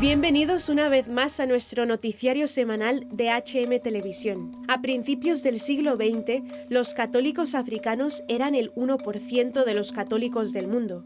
Bienvenidos una vez más a nuestro noticiario semanal de HM Televisión. A principios del siglo XX, los católicos africanos eran el 1% de los católicos del mundo.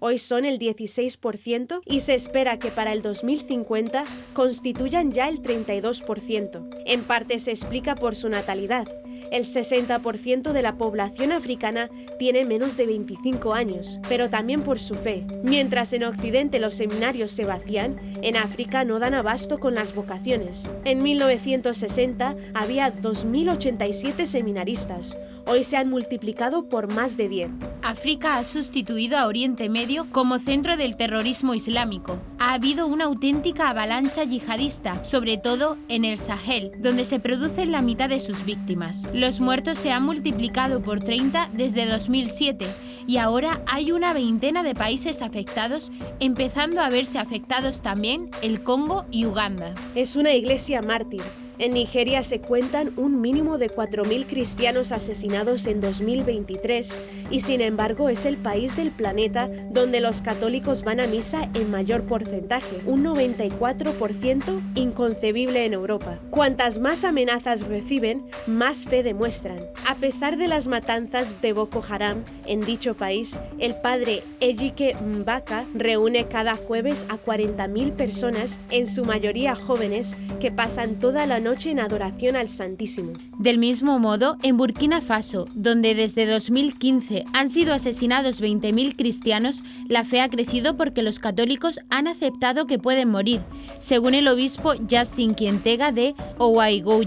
Hoy son el 16% y se espera que para el 2050 constituyan ya el 32%. En parte se explica por su natalidad. El 60% de la población africana tiene menos de 25 años, pero también por su fe. Mientras en Occidente los seminarios se vacían, en África no dan abasto con las vocaciones. En 1960 había 2.087 seminaristas. Hoy se han multiplicado por más de 10. África ha sustituido a Oriente Medio como centro del terrorismo islámico. Ha habido una auténtica avalancha yihadista, sobre todo en el Sahel, donde se producen la mitad de sus víctimas. Los muertos se han multiplicado por 30 desde 2007 y ahora hay una veintena de países afectados, empezando a verse afectados también el Congo y Uganda. Es una iglesia mártir. En Nigeria se cuentan un mínimo de 4.000 cristianos asesinados en 2023 y sin embargo es el país del planeta donde los católicos van a misa en mayor porcentaje, un 94%, inconcebible en Europa. Cuantas más amenazas reciben, más fe demuestran. A pesar de las matanzas de Boko Haram en dicho país, el padre Ejike Mbaka reúne cada jueves a 40.000 personas, en su mayoría jóvenes, que pasan toda la noche en adoración al Santísimo. Del mismo modo, en Burkina Faso, donde desde 2015 han sido asesinados 20.000 cristianos, la fe ha crecido porque los católicos han aceptado que pueden morir, según el obispo Justin Quientega de Ouagadougou.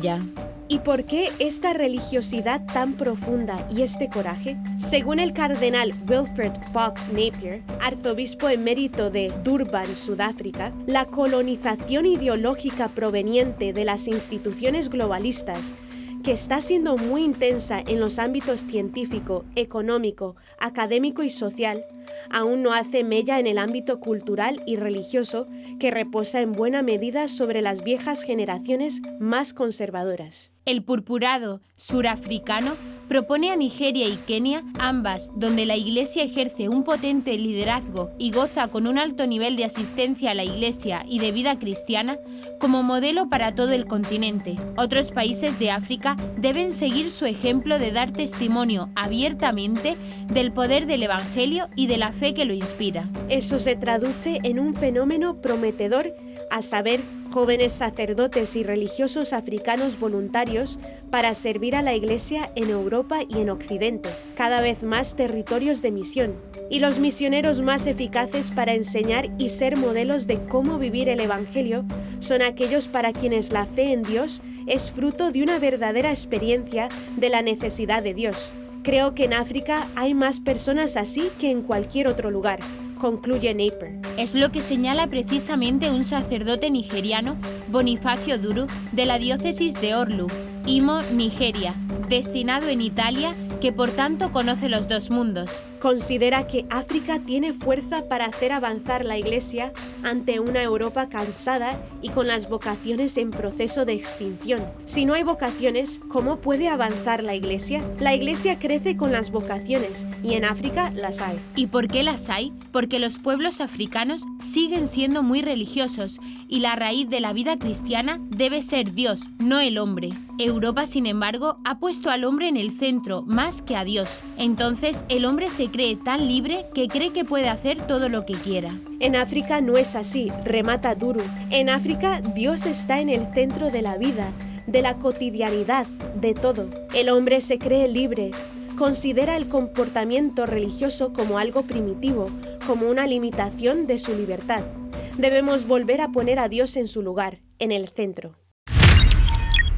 ¿Y por qué esta religiosidad tan profunda y este coraje? Según el cardenal Wilfred Fox Napier, arzobispo emérito de Durban, Sudáfrica, la colonización ideológica proveniente de las instituciones globalistas, que está siendo muy intensa en los ámbitos científico, económico, académico y social, aún no hace mella en el ámbito cultural y religioso, que reposa en buena medida sobre las viejas generaciones más conservadoras. El purpurado surafricano propone a Nigeria y Kenia, ambas donde la Iglesia ejerce un potente liderazgo y goza con un alto nivel de asistencia a la Iglesia y de vida cristiana, como modelo para todo el continente. Otros países de África deben seguir su ejemplo de dar testimonio abiertamente del poder del Evangelio y de la fe que lo inspira. Eso se traduce en un fenómeno prometedor, a saber, jóvenes sacerdotes y religiosos africanos voluntarios para servir a la Iglesia en Europa y en Occidente, cada vez más territorios de misión, y los misioneros más eficaces para enseñar y ser modelos de cómo vivir el Evangelio son aquellos para quienes la fe en Dios es fruto de una verdadera experiencia de la necesidad de Dios. Creo que en África hay más personas así que en cualquier otro lugar, concluye Napier. Es lo que señala precisamente un sacerdote nigeriano, Bonifacio Duru, de la diócesis de Orlu, Imo, Nigeria, destinado en Italia, que por tanto conoce los dos mundos. Considera que África tiene fuerza para hacer avanzar la Iglesia ante una Europa cansada y con las vocaciones en proceso de extinción. Si no hay vocaciones, ¿cómo puede avanzar la Iglesia? La Iglesia crece con las vocaciones y en África las hay. ¿Y por qué las hay? Porque los pueblos africanos siguen siendo muy religiosos y la raíz de la vida cristiana debe ser Dios, no el hombre. Europa, sin embargo, ha puesto al hombre en el centro más que a Dios. Entonces, el hombre se cree tan libre que cree que puede hacer todo lo que quiera. En África no es así, remata Duru. En África, Dios está en el centro de la vida, de la cotidianidad, de todo. El hombre se cree libre. Considera el comportamiento religioso como algo primitivo, como una limitación de su libertad. Debemos volver a poner a Dios en su lugar, en el centro.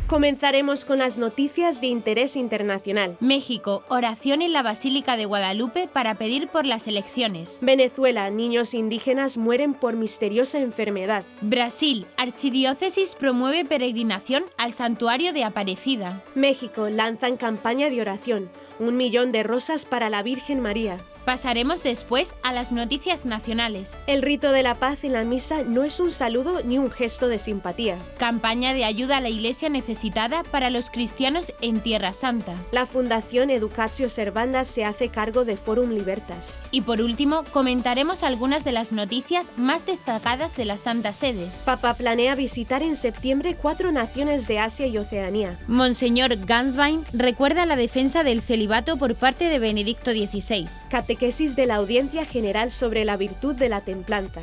Comenzaremos con las noticias de interés internacional. México, oración en la Basílica de Guadalupe para pedir por las elecciones. Venezuela, niños indígenas mueren por misteriosa enfermedad. Brasil, archidiócesis promueve peregrinación al santuario de Aparecida. México, lanzan campaña de oración, 1 millón de rosas para la Virgen María. Pasaremos después a las noticias nacionales. El rito de la paz en la misa no es un saludo ni un gesto de simpatía. Campaña de ayuda a la Iglesia necesitada para los cristianos en Tierra Santa. La Fundación Educatio Servanda se hace cargo de Forum Libertas. Y por último, comentaremos algunas de las noticias más destacadas de la Santa Sede. Papa planea visitar en septiembre 4 naciones de Asia y Oceanía. Monseñor Ganswein recuerda la defensa del celibato por parte de Benedicto XVI. Catequesis de la Audiencia General sobre la virtud de la templanza.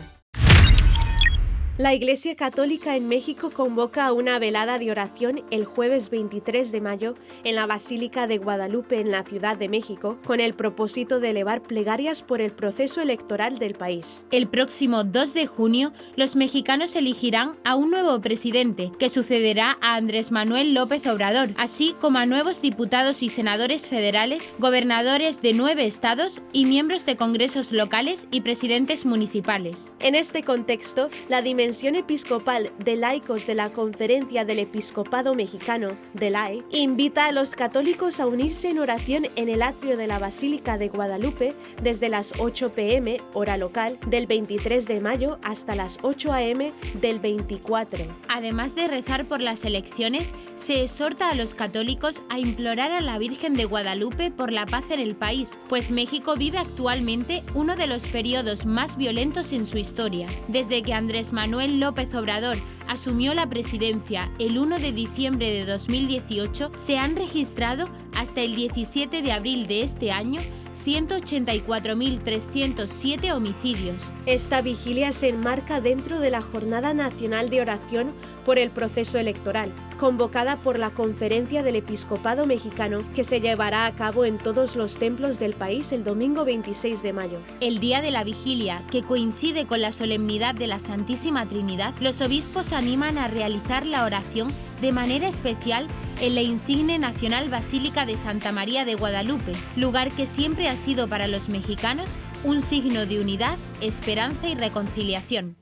La Iglesia Católica en México convoca a una velada de oración el jueves 23 de mayo en la Basílica de Guadalupe en la Ciudad de México, con el propósito de elevar plegarias por el proceso electoral del país. El próximo 2 de junio, los mexicanos elegirán a un nuevo presidente, que sucederá a Andrés Manuel López Obrador, así como a nuevos diputados y senadores federales, gobernadores de 9 estados y miembros de congresos locales y presidentes municipales. En este contexto, la Dimensión Episcopal de Laicos de la Conferencia del Episcopado Mexicano, DELAE, invita a los católicos a unirse en oración en el atrio de la Basílica de Guadalupe desde las 8 p.m. hora local del 23 de mayo hasta las 8 a.m. del 24. Además de rezar por las elecciones, se exhorta a los católicos a implorar a la Virgen de Guadalupe por la paz en el país, pues México vive actualmente uno de los periodos más violentos en su historia. Desde que Andrés Manuel López Obrador asumió la presidencia el 1 de diciembre de 2018, se han registrado hasta el 17 de abril de este año 184.307 homicidios. Esta vigilia se enmarca dentro de la Jornada Nacional de Oración por el Proceso Electoral, convocada por la Conferencia del Episcopado Mexicano, que se llevará a cabo en todos los templos del país el domingo 26 de mayo. El día de la vigilia, que coincide con la solemnidad de la Santísima Trinidad, los obispos animan a realizar la oración de manera especial en la insigne Nacional Basílica de Santa María de Guadalupe, lugar que siempre ha sido para los mexicanos un signo de unidad, esperanza y reconciliación.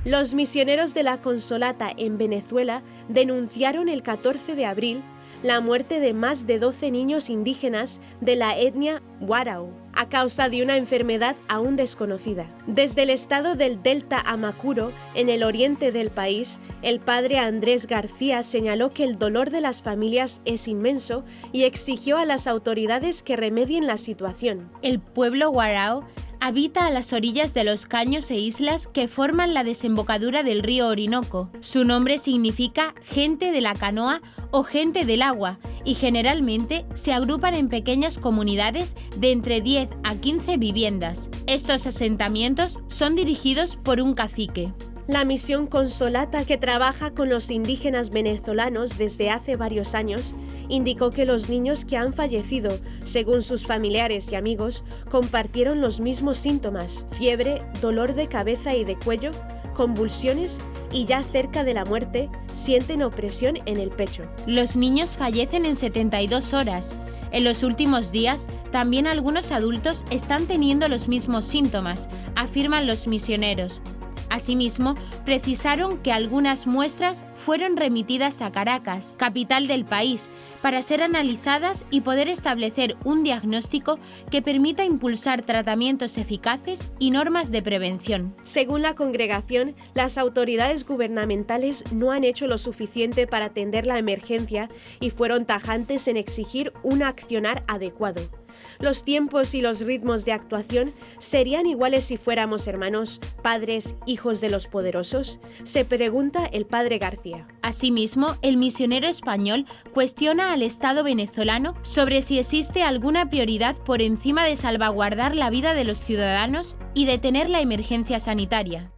Los misioneros de la Consolata en Venezuela denunciaron el 14 de abril la muerte de más de 12 niños indígenas de la etnia Warao, a causa de una enfermedad aún desconocida. Desde el estado del Delta Amacuro, en el oriente del país, el padre Andrés García señaló que el dolor de las familias es inmenso y exigió a las autoridades que remedien la situación. El pueblo Warao habita a las orillas de los caños e islas que forman la desembocadura del río Orinoco. Su nombre significa gente de la canoa o gente del agua y generalmente se agrupan en pequeñas comunidades de entre 10 a 15 viviendas. Estos asentamientos son dirigidos por un cacique. La misión Consolata, que trabaja con los indígenas venezolanos desde hace varios años, indicó que los niños que han fallecido, según sus familiares y amigos, compartieron los mismos síntomas: fiebre, dolor de cabeza y de cuello, convulsiones y, ya cerca de la muerte, sienten opresión en el pecho. Los niños fallecen en 72 horas. En los últimos días, también algunos adultos están teniendo los mismos síntomas, afirman los misioneros. Asimismo, precisaron que algunas muestras fueron remitidas a Caracas, capital del país, para ser analizadas y poder establecer un diagnóstico que permita impulsar tratamientos eficaces y normas de prevención. Según la congregación, las autoridades gubernamentales no han hecho lo suficiente para atender la emergencia y fueron tajantes en exigir un accionar adecuado. Los tiempos y los ritmos de actuación serían iguales si fuéramos hermanos, padres, hijos de los poderosos, se pregunta el padre García. Asimismo, el misionero español cuestiona al Estado venezolano sobre si existe alguna prioridad por encima de salvaguardar la vida de los ciudadanos y detener la emergencia sanitaria.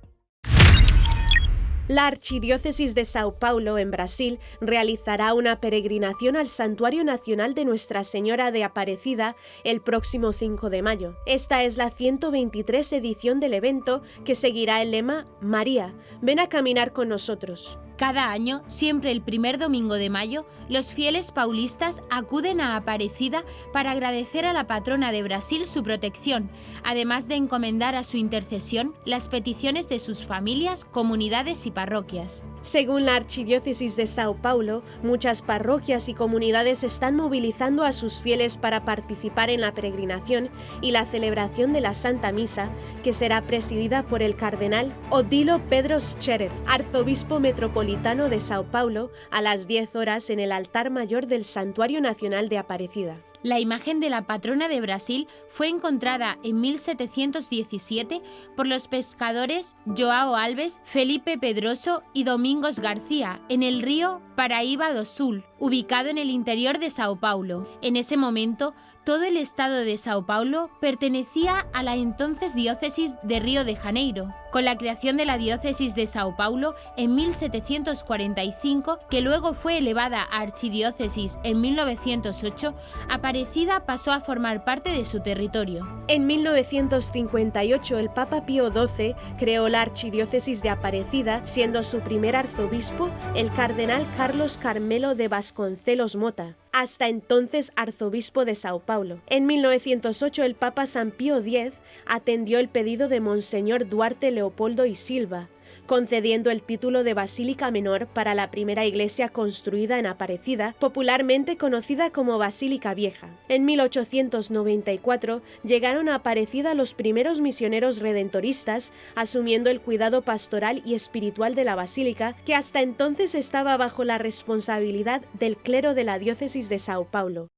La Archidiócesis de Sao Paulo, en Brasil, realizará una peregrinación al Santuario Nacional de Nuestra Señora de Aparecida el próximo 5 de mayo. Esta es la 123 edición del evento, que seguirá el lema María, ven a caminar con nosotros. Cada año, siempre el primer domingo de mayo, los fieles paulistas acuden a Aparecida para agradecer a la patrona de Brasil su protección, además de encomendar a su intercesión las peticiones de sus familias, comunidades y parroquias. Según la Archidiócesis de Sao Paulo, muchas parroquias y comunidades están movilizando a sus fieles para participar en la peregrinación y la celebración de la Santa Misa, que será presidida por el cardenal Odilo Pedro Scherer, arzobispo metropolitano de Sao Paulo, a las 10 horas en el altar mayor del Santuario Nacional de Aparecida. La imagen de la patrona de Brasil fue encontrada en 1717 por los pescadores João Alves, Felipe Pedroso y Domingos García en el río Paraíba do Sul, ubicado en el interior de Sao Paulo. En ese momento, todo el estado de Sao Paulo pertenecía a la entonces diócesis de Río de Janeiro. Con la creación de la diócesis de Sao Paulo en 1745, que luego fue elevada a archidiócesis en 1908, Aparecida pasó a formar parte de su territorio. En 1958, el Papa Pío XII creó la archidiócesis de Aparecida, siendo su primer arzobispo el cardenal Carlos Carmelo de Vasconcelos Mota, hasta entonces arzobispo de Sao Paulo. En 1908, el Papa San Pío X atendió el pedido de Monseñor Duarte Leopoldo y Silva, concediendo el título de Basílica Menor para la primera iglesia construida en Aparecida, popularmente conocida como Basílica Vieja. En 1894 llegaron a Aparecida los primeros misioneros redentoristas, asumiendo el cuidado pastoral y espiritual de la basílica, que hasta entonces estaba bajo la responsabilidad del clero de la diócesis de Sao Paulo.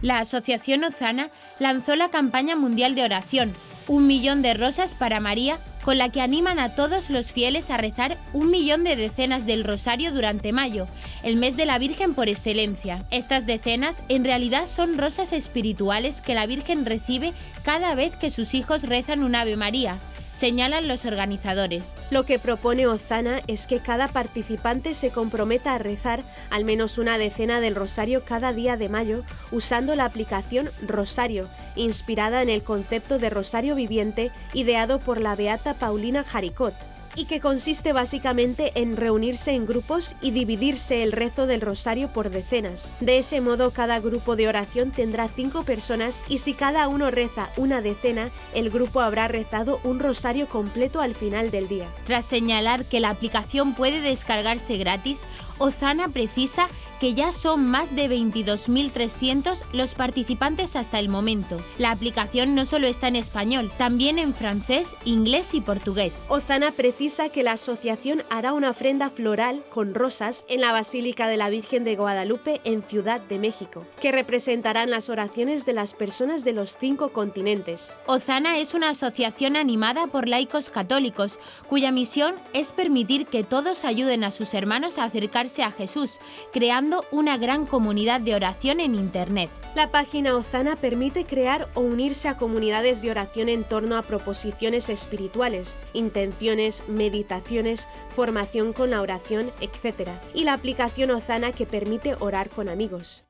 La Asociación Ozana lanzó la campaña mundial de oración, 1 millón de rosas para María, con la que animan a todos los fieles a rezar 1 millón de decenas del Rosario durante mayo, el mes de la Virgen por excelencia. Estas decenas en realidad son rosas espirituales que la Virgen recibe cada vez que sus hijos rezan un Ave María, señalan los organizadores. Lo que propone Ozana es que cada participante se comprometa a rezar al menos una decena del Rosario cada día de mayo usando la aplicación Rosario, inspirada en el concepto de Rosario Viviente ideado por la beata Paulina Jaricot, y que consiste básicamente en reunirse en grupos y dividirse el rezo del rosario por decenas. De ese modo, cada grupo de oración tendrá 5 personas y si cada uno reza una decena, el grupo habrá rezado un rosario completo al final del día. Tras señalar que la aplicación puede descargarse gratis, Ozana precisa que ya son más de 22.300 los participantes hasta el momento. La aplicación no solo está en español, también en francés, inglés y portugués. Ozana precisa que la asociación hará una ofrenda floral con rosas en la Basílica de la Virgen de Guadalupe en Ciudad de México, que representarán las oraciones de las personas de los 5 continentes. Ozana es una asociación animada por laicos católicos, cuya misión es permitir que todos ayuden a sus hermanos a acercarse a Jesús, creando una gran comunidad de oración en Internet. La página Ozana permite crear o unirse a comunidades de oración en torno a proposiciones espirituales, intenciones, meditaciones, formación con la oración, etc. Y la aplicación Ozana que permite orar con amigos.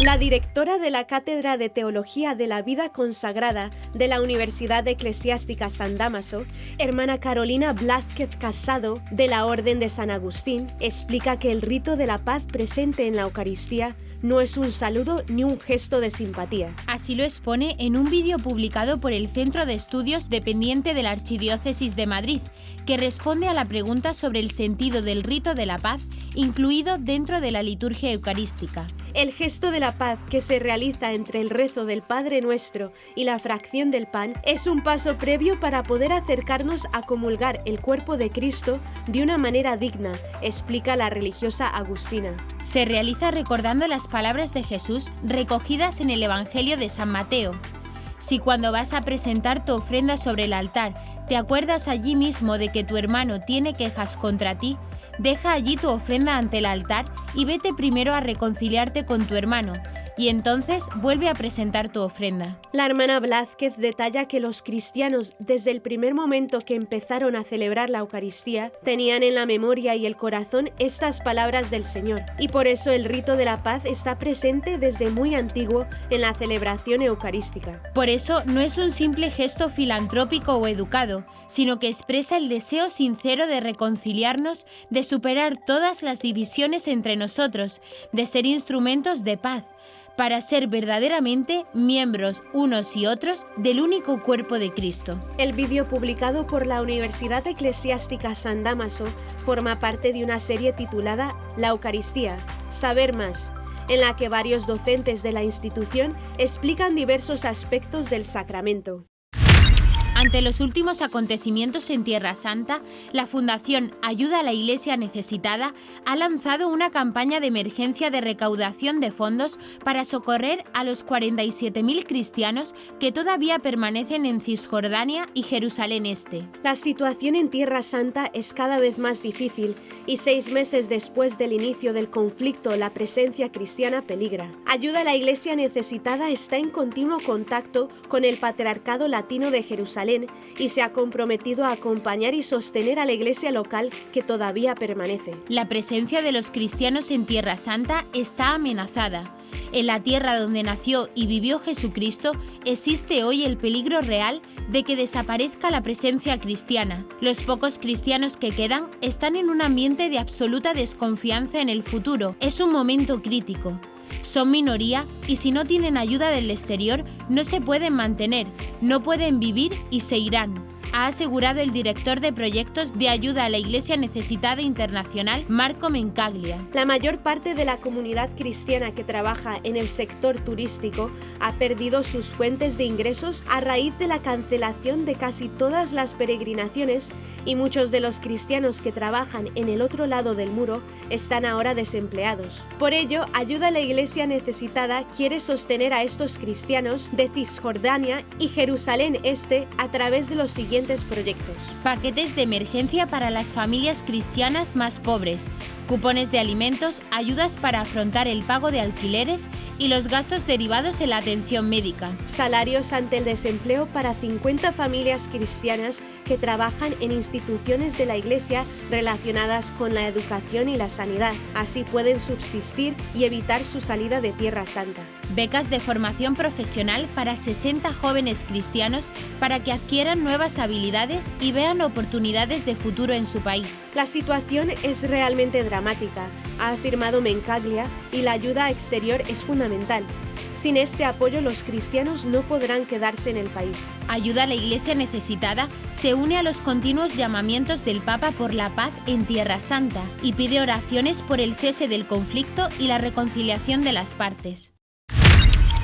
La directora de la Cátedra de Teología de la Vida Consagrada de la Universidad Eclesiástica San Dámaso, hermana Carolina Blázquez Casado, de la Orden de San Agustín, explica que el rito de la paz presente en la Eucaristía no es un saludo ni un gesto de simpatía. Así lo expone en un vídeo publicado por el Centro de Estudios dependiente de la Archidiócesis de Madrid, que responde a la pregunta sobre el sentido del rito de la paz incluido dentro de la liturgia eucarística. El gesto de la paz que se realiza entre el rezo del Padre Nuestro y la fracción del pan es un paso previo para poder acercarnos a comulgar el cuerpo de Cristo de una manera digna, explica la religiosa agustina. Se realiza recordando las palabras de Jesús recogidas en el Evangelio de San Mateo. Si cuando vas a presentar tu ofrenda sobre el altar te acuerdas allí mismo de que tu hermano tiene quejas contra ti, deja allí tu ofrenda ante el altar y vete primero a reconciliarte con tu hermano, y entonces vuelve a presentar tu ofrenda. La hermana Blázquez detalla que los cristianos, desde el primer momento que empezaron a celebrar la Eucaristía, tenían en la memoria y el corazón estas palabras del Señor, y por eso el rito de la paz está presente desde muy antiguo en la celebración eucarística. Por eso no es un simple gesto filantrópico o educado, sino que expresa el deseo sincero de reconciliarnos, de superar todas las divisiones entre nosotros, de ser instrumentos de paz, para ser verdaderamente miembros unos y otros del único cuerpo de Cristo. El vídeo publicado por la Universidad Eclesiástica San Dámaso forma parte de una serie titulada La Eucaristía, Saber Más, en la que varios docentes de la institución explican diversos aspectos del sacramento. Ante los últimos acontecimientos en Tierra Santa, la Fundación Ayuda a la Iglesia Necesitada ha lanzado una campaña de emergencia de recaudación de fondos para socorrer a los 47.000 cristianos que todavía permanecen en Cisjordania y Jerusalén Este. La situación en Tierra Santa es cada vez más difícil y 6 meses después del inicio del conflicto, la presencia cristiana peligra. Ayuda a la Iglesia Necesitada está en continuo contacto con el Patriarcado Latino de Jerusalén y se ha comprometido a acompañar y sostener a la iglesia local que todavía permanece. La presencia de los cristianos en Tierra Santa está amenazada. En la tierra donde nació y vivió Jesucristo existe hoy el peligro real de que desaparezca la presencia cristiana. Los pocos cristianos que quedan están en un ambiente de absoluta desconfianza en el futuro. Es un momento crítico. Son minoría y si no tienen ayuda del exterior no se pueden mantener, no pueden vivir y se irán, ha asegurado el director de proyectos de ayuda a la Iglesia Necesitada Internacional, Marco Mencaglia. La mayor parte de la comunidad cristiana que trabaja en el sector turístico ha perdido sus fuentes de ingresos a raíz de la cancelación de casi todas las peregrinaciones y muchos de los cristianos que trabajan en el otro lado del muro están ahora desempleados. Por ello, Ayuda a la Iglesia Necesitada quiere sostener a estos cristianos de Cisjordania y Jerusalén Este a través de los siguientes proyectos. Paquetes de emergencia para las familias cristianas más pobres, cupones de alimentos, ayudas para afrontar el pago de alquileres y los gastos derivados en la atención médica. Salarios ante el desempleo para 50 familias cristianas que trabajan en instituciones de la Iglesia relacionadas con la educación y la sanidad. Así pueden subsistir y evitar su salida de Tierra Santa. Becas de formación profesional para 60 jóvenes cristianos para que adquieran nuevas habilidades y vean oportunidades de futuro en su país. La situación es realmente dramática, ha afirmado Mencaglia, y la ayuda exterior es fundamental. Sin este apoyo, los cristianos no podrán quedarse en el país. Ayuda a la Iglesia Necesitada se une a los continuos llamamientos del Papa por la paz en Tierra Santa y pide oraciones por el cese del conflicto y la reconciliación de las partes.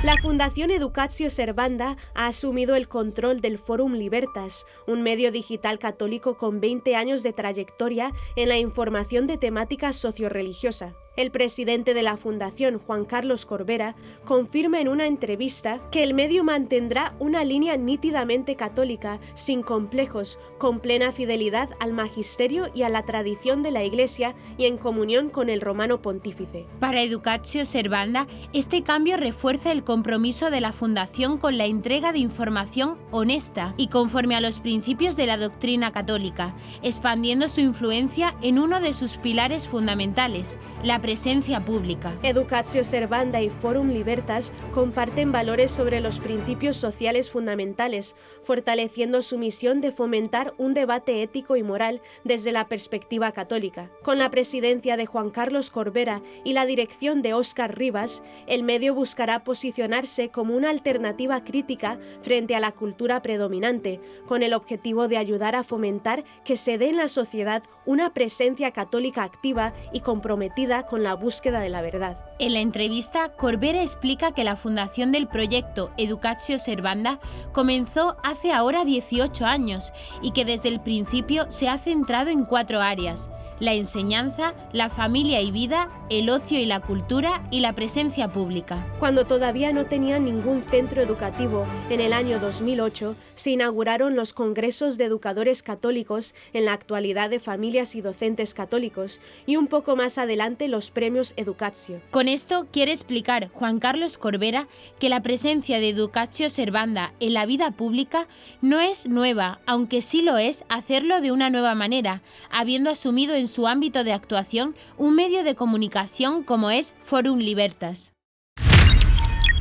La Fundación Educatio Servanda ha asumido el control del Forum Libertas, un medio digital católico con 20 años de trayectoria en la información de temática sociorreligiosa. El presidente de la Fundación, Juan Carlos Corbera, confirma en una entrevista que el medio mantendrá una línea nítidamente católica, sin complejos, con plena fidelidad al magisterio y a la tradición de la Iglesia y en comunión con el Romano Pontífice. Para Educatio Servanda, este cambio refuerza el compromiso de la Fundación con la entrega de información honesta y conforme a los principios de la doctrina católica, expandiendo su influencia en uno de sus pilares fundamentales, la presencia pública. Educatio Servanda y Forum Libertas comparten valores sobre los principios sociales fundamentales, fortaleciendo su misión de fomentar un debate ético y moral desde la perspectiva católica. Con la presidencia de Juan Carlos Corbera y la dirección de Óscar Rivas, el medio buscará posicionarse como una alternativa crítica frente a la cultura predominante, con el objetivo de ayudar a fomentar que se dé en la sociedad una presencia católica activa y comprometida con la búsqueda de la verdad. En la entrevista, Corbera explica que la fundación del proyecto Educatio Servanda comenzó hace ahora 18 años y que desde el principio se ha centrado en 4 áreas: la enseñanza, la familia y vida, el ocio y la cultura y la presencia pública. Cuando todavía no tenía ningún centro educativo, en el año 2008 se inauguraron los congresos de educadores católicos, en la actualidad de familias y docentes católicos, y un poco más adelante los premios Educatio. Con esto quiere explicar Juan Carlos Corbera que la presencia de Educatio Servanda en la vida pública no es nueva, aunque sí lo es hacerlo de una nueva manera, habiendo asumido en su ámbito de actuación un medio de comunicación como es Forum Libertas.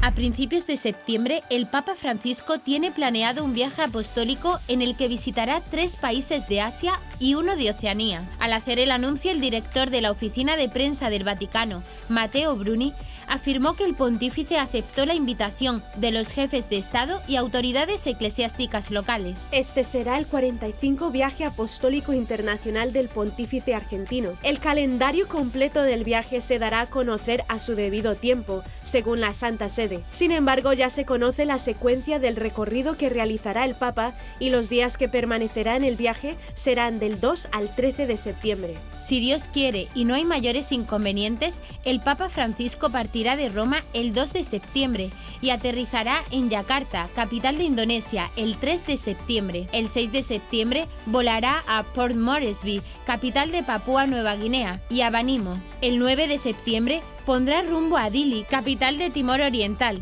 A principios de septiembre, el Papa Francisco tiene planeado un viaje apostólico en el que visitará 3 países de Asia y 1 de Oceanía. Al hacer el anuncio, el director de la oficina de prensa del Vaticano, Matteo Bruni, afirmó que el pontífice aceptó la invitación de los jefes de Estado y autoridades eclesiásticas locales. Este será el 45 viaje apostólico internacional del pontífice argentino. El calendario completo del viaje se dará a conocer a su debido tiempo, según la Santa Sede. Sin embargo, ya se conoce la secuencia del recorrido que realizará el Papa y los días que permanecerá en el viaje serán del 2 al 13 de septiembre. Si Dios quiere y no hay mayores inconvenientes, el Papa Francisco partirá de Roma el 2 de septiembre y aterrizará en Yakarta, capital de Indonesia, el 3 de septiembre. El 6 de septiembre volará a Port Moresby, capital de Papúa Nueva Guinea, y a Vanimo. El 9 de septiembre pondrá rumbo a Dili, capital de Timor Oriental.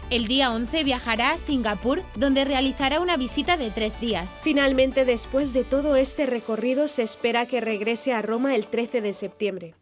El día 11 viajará a Singapur, donde realizará una visita de 3 días. Finalmente, después de todo este recorrido, se espera que regrese a Roma el 13 de septiembre.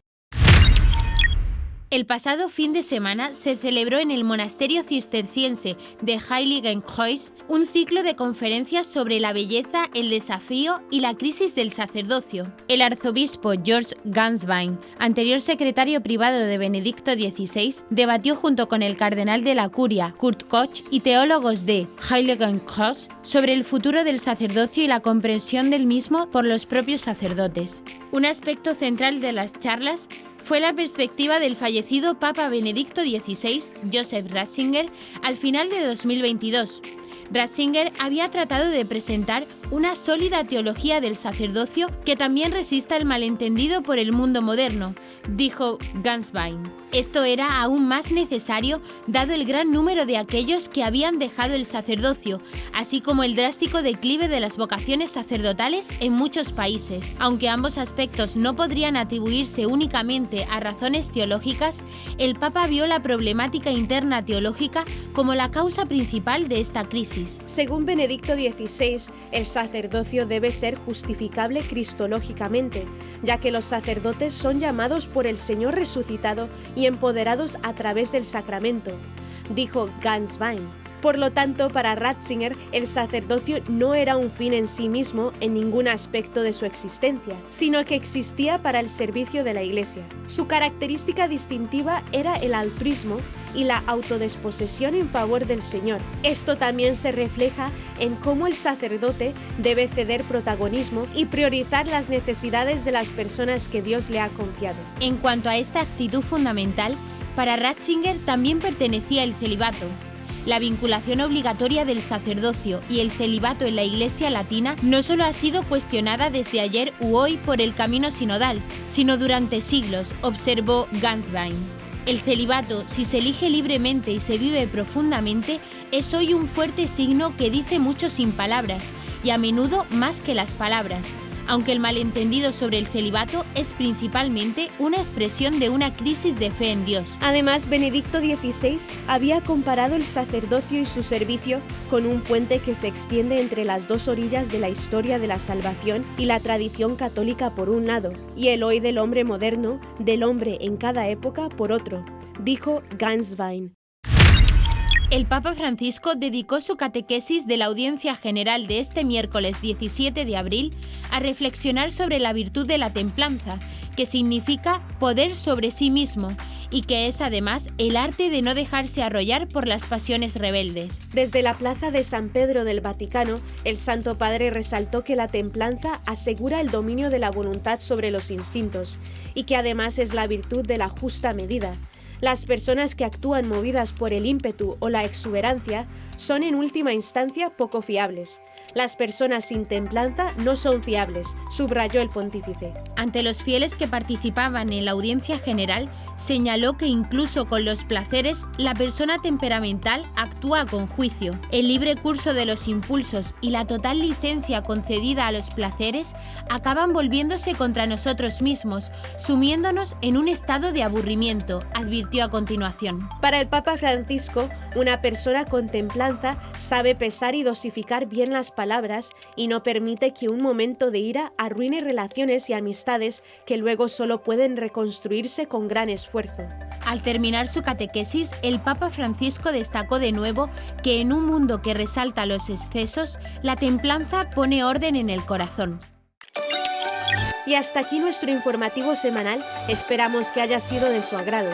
El pasado fin de semana se celebró en el monasterio cisterciense de Heiligenkreuz un ciclo de conferencias sobre la belleza, el desafío y la crisis del sacerdocio. El arzobispo George Ganswein, anterior secretario privado de Benedicto XVI, debatió junto con el cardenal de la Curia, Kurt Koch, y teólogos de Heiligenkreuz sobre el futuro del sacerdocio y la comprensión del mismo por los propios sacerdotes. Un aspecto central de las charlas fue la perspectiva del fallecido Papa Benedicto XVI, Joseph Ratzinger, al final de 2022. Ratzinger había tratado de presentar una sólida teología del sacerdocio que también resista el malentendido por el mundo moderno, dijo Ganswein. Esto era aún más necesario dado el gran número de aquellos que habían dejado el sacerdocio, así como el drástico declive de las vocaciones sacerdotales en muchos países. Aunque ambos aspectos no podrían atribuirse únicamente a razones teológicas, el Papa vio la problemática interna teológica como la causa principal de esta crisis. Según Benedicto XVI, el sacerdocio debe ser justificable cristológicamente, ya que los sacerdotes son llamados por el Señor resucitado y empoderados a través del sacramento, dijo Ganswein. Por lo tanto, para Ratzinger, el sacerdocio no era un fin en sí mismo en ningún aspecto de su existencia, sino que existía para el servicio de la Iglesia. Su característica distintiva era el altruismo y la autodesposesión en favor del Señor. Esto también se refleja en cómo el sacerdote debe ceder protagonismo y priorizar las necesidades de las personas que Dios le ha confiado. En cuanto a esta actitud fundamental, para Ratzinger también pertenecía el celibato. La vinculación obligatoria del sacerdocio y el celibato en la Iglesia latina no solo ha sido cuestionada desde ayer u hoy por el camino sinodal, sino durante siglos, observó Ganswein. El celibato, si se elige libremente y se vive profundamente, es hoy un fuerte signo que dice mucho sin palabras, y a menudo más que las palabras, aunque el malentendido sobre el celibato es principalmente una expresión de una crisis de fe en Dios. Además, Benedicto XVI había comparado el sacerdocio y su servicio con un puente que se extiende entre las dos orillas de la historia de la salvación y la tradición católica por un lado, y el hoy del hombre moderno, del hombre en cada época por otro, dijo Ganswein. El Papa Francisco dedicó su catequesis de la audiencia general de este miércoles 17 de abril a reflexionar sobre la virtud de la templanza, que significa poder sobre sí mismo y que es además el arte de no dejarse arrollar por las pasiones rebeldes. Desde la plaza de San Pedro del Vaticano, el Santo Padre resaltó que la templanza asegura el dominio de la voluntad sobre los instintos y que además es la virtud de la justa medida. Las personas que actúan movidas por el ímpetu o la exuberancia son en última instancia poco fiables. Las personas sin templanza no son fiables, subrayó el pontífice. Ante los fieles que participaban en la audiencia general, señaló que incluso con los placeres, la persona temperamental actúa con juicio. El libre curso de los impulsos y la total licencia concedida a los placeres acaban volviéndose contra nosotros mismos, sumiéndonos en un estado de aburrimiento, advirtió a continuación. Para el Papa Francisco, una persona con templanza sabe pesar y dosificar bien las palabras y no permite que un momento de ira arruine relaciones y amistades que luego solo pueden reconstruirse con gran esfuerzo. Al terminar su catequesis, el Papa Francisco destacó de nuevo que en un mundo que resalta los excesos, la templanza pone orden en el corazón. Y hasta aquí nuestro informativo semanal, esperamos que haya sido de su agrado.